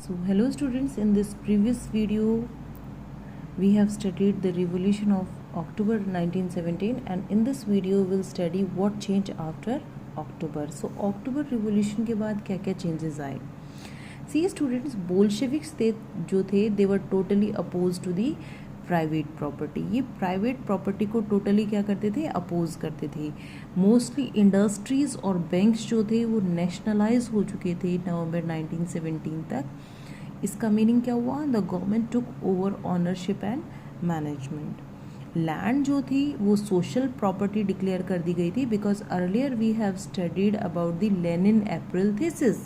So hello students, in this previous video we have studied the revolution of October 1917, and in this video we'll study what changed after October. So October revolution के बाद क्या क्या changes आए. See students, Bolsheviks जो थे they were totally opposed to the private property. ये private property को totally क्या करते थे, अपोज करते थे. मोस्टली इंडस्ट्रीज और बैंक्स जो थे वो नेशनलाइज हो चुके थे नवंबर 1917 तक. इसका मीनिंग क्या हुआ, the government took over ownership and management. Land जो थी वो सोशल प्रॉपर्टी डिक्लेयर कर दी गई थी, because earlier we have studied about the Lenin April thesis.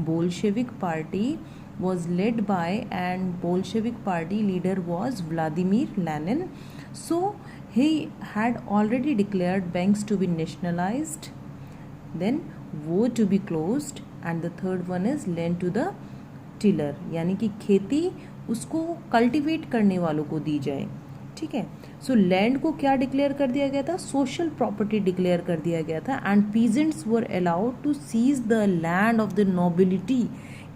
Bolshevik party was led by, and Bolshevik party leader was Vladimir Lenin. So he had already declared banks to be nationalized, then war to be closed, and the third one is land to the tiller, यानी कि खेती उसको cultivate करने वालों को दी जाए. ठीक है. सो लैंड को क्या डिक्लेयर कर दिया गया था, सोशल प्रॉपर्टी डिक्लेयर कर दिया गया था. And peasants were allowed to seize the land of the nobility,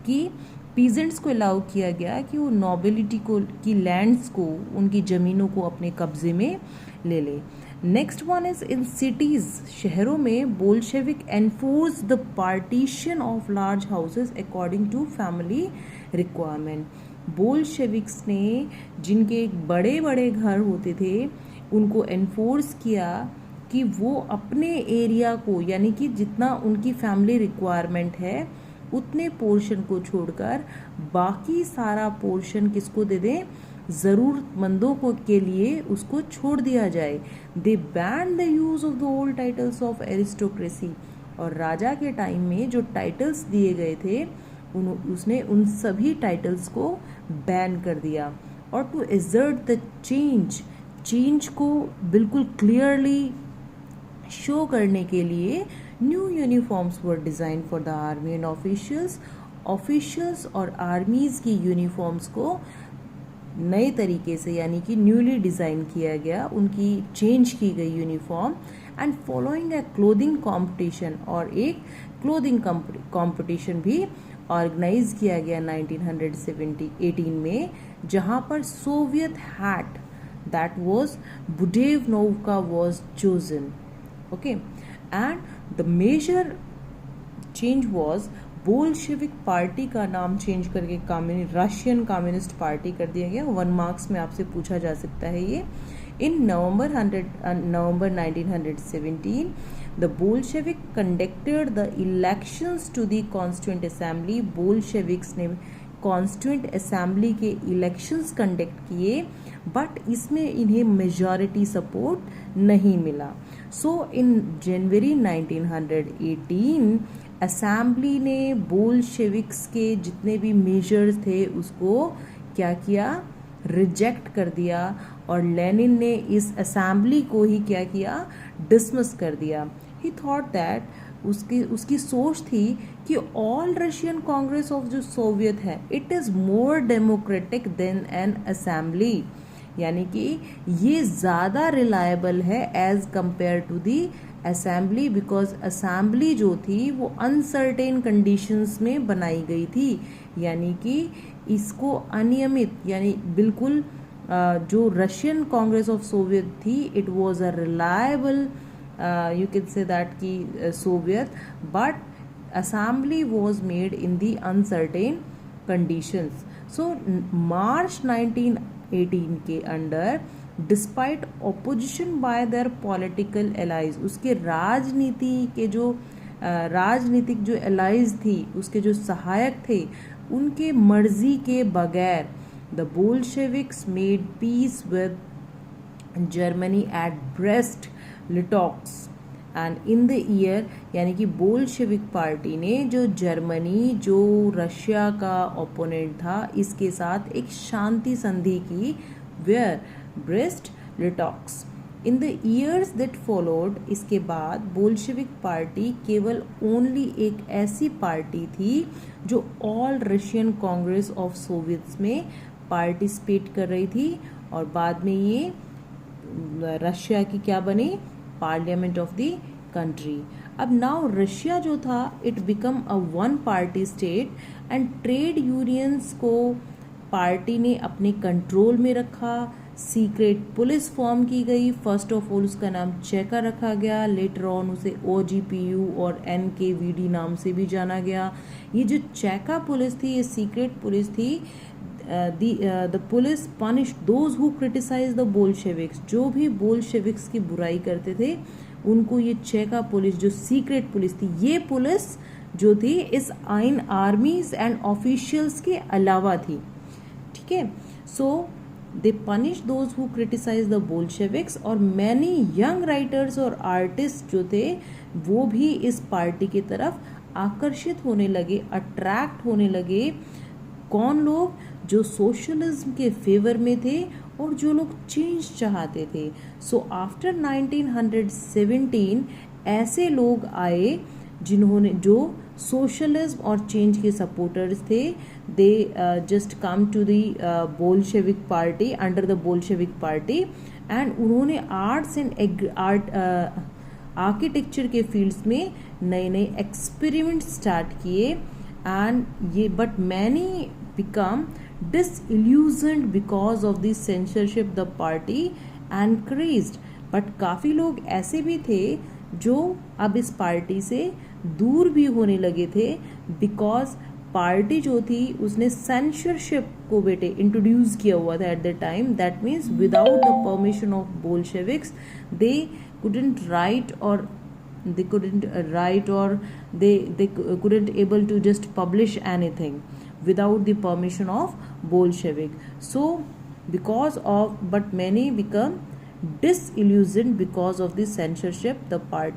कि पीजेंट्स को अलाउ किया गया कि वो नोबिलिटी को की लैंड्स को, उनकी ज़मीनों को अपने कब्जे में ले ले. Next one is in cities, शहरों में Bolshevik enforce the partition of large houses according to family requirement. Bolsheviks ने जिनके बड़े बड़े घर होते थे उनको एनफोर्स किया कि वो अपने एरिया को, यानी कि जितना उनकी फैमिली रिक्वायरमेंट है उतने पोर्शन को छोड़कर बाकी सारा पोर्शन किसको दे दें, ज़रूरतमंदों को के लिए उसको छोड़ दिया जाए. They ban the use of the old titles of aristocracy. और राजा के टाइम में जो टाइटल्स दिए गए थे उसने उन सभी टाइटल्स को बैन कर दिया. और टू एजर्ट द चेंज को बिल्कुल क्लियरली शो करने के लिए new uniforms were design for the army and officials और आर्मीज़ की यूनिफॉर्म्स को नए तरीके से, यानी कि न्यूली डिज़ाइन किया गया, उनकी चेंज की गई uniform. And following A clothing competition, और एक क्लोथिंग कंपटीशन भी ऑर्गेनाइज किया गया 1918 में, जहां पर Soviet hat that was budenovka was chosen. Okay. And the major change was Bolshevik party का नाम चेंज करके रशियन कम्युनिस्ट पार्टी कर दिया गया. 1 मार्क्स में आपसे पूछा जा सकता है ये. In November 1917 the Bolshevik conducted the elections to the constituent assembly. Bolsheviks ने कॉन्स्टिट्यूएंट असेंबली के इलेक्शंस कंडक्ट किए, बट इसमें इन्हें मेजॉरिटी सपोर्ट नहीं मिला. सो इन जनवरी 1918 असेंबली ने बोल्शेविक्स के जितने भी मेजर्स थे उसको क्या किया, रिजेक्ट कर दिया. और लेनिन ने इस असेंबली को ही क्या किया, डिसमिस कर दिया. ही थॉट दैट उसकी सोच थी कि ऑल रशियन कांग्रेस ऑफ जो सोवियत है it is more democratic than an assembly, यानी कि ये ज़्यादा रिलायबल है as compare to the assembly, because assembly जो थी वो अनसर्टेन कंडीशंस में बनाई गई थी, यानी कि इसको अनियमित, यानी बिल्कुल जो रशियन कांग्रेस ऑफ सोवियत थी it was a reliable, you can say that कि Soviet, but assembly was made in the uncertain conditions. So March 1918 के under despite opposition by their political allies, उसके राजनीतिक जो allies थी, उसके जो सहायक थे, उनके मर्जी के बगैर the Bolsheviks made peace with Germany at Brest Litovsk. And in the year, यानी कि बोल्शेविक पार्टी ने जो जर्मनी, जो रशिया का ओपोनेंट था, इसके साथ एक शांति संधि की, where Brest Litovsk. In the years that followed, इसके बाद बोल्शेविक पार्टी केवल ओनली एक ऐसी पार्टी थी जो all Russian congress of Soviets में पार्टिसिपेट कर रही थी, और बाद में ये रशिया की क्या बनी, पार्लियामेंट ऑफ द कंट्री. अब नाउ रशिया जो था it become a one party state and trade unions को पार्टी ने अपने कंट्रोल में रखा। सीक्रेट पुलिस फॉर्म की गई। फर्स्ट ऑफ ऑल उसका नाम चेका रखा गया, लेटर ऑन उसे OGPU और NKVD नाम से भी जाना गया। ये जो चेका पुलिस थी, ये सीक्रेट पुलिस थी। The police punish those who criticise the Bolsheviks, जो भी बोल्शेविक्स की बुराई करते थे उनको ये चेका पुलिस जो सीक्रेट पुलिस थी, ये पुलिस जो थी इस इन आर्मीज एंड ऑफिशियल्स के अलावा थी। ठीक है, so they punish those who criticise the Bolsheviks और मैनी यंग राइटर्स और आर्टिस्ट जो थे वो भी इस पार्टी की तरफ आकर्षित होने लगे, अट्रैक्ट होने लगे। कौन लोग? जो सोशलिज्म के फेवर में थे और जो लोग चेंज चाहते थे। सो आफ्टर 1917 ऐसे लोग आए जिन्होंने जो सोशलिज्म और चेंज के सपोर्टर्स थे। They just come to the Bolshevik party, under the Bolshevik party, and उन्होंने आर्ट्स एंड आर्किटेक्चर के फील्ड्स में नए नए एक्सपेरिमेंट स्टार्ट किए। एंड ये but many become disillusioned because of the censorship the party encouraged। But काफ़ी लोग ऐसे भी थे जो अब इस पार्टी से दूर भी होने लगे थे, बिकॉज पार्टी जो थी उसने सेंसरशिप को बेटे इंट्रोड्यूस किया हुआ था at the time. That means without the permission of Bolsheviks they couldn't write or they couldn't able to just publish anything without the permission of Bolshevik. So because of, but many become disillusioned because of the censorship the party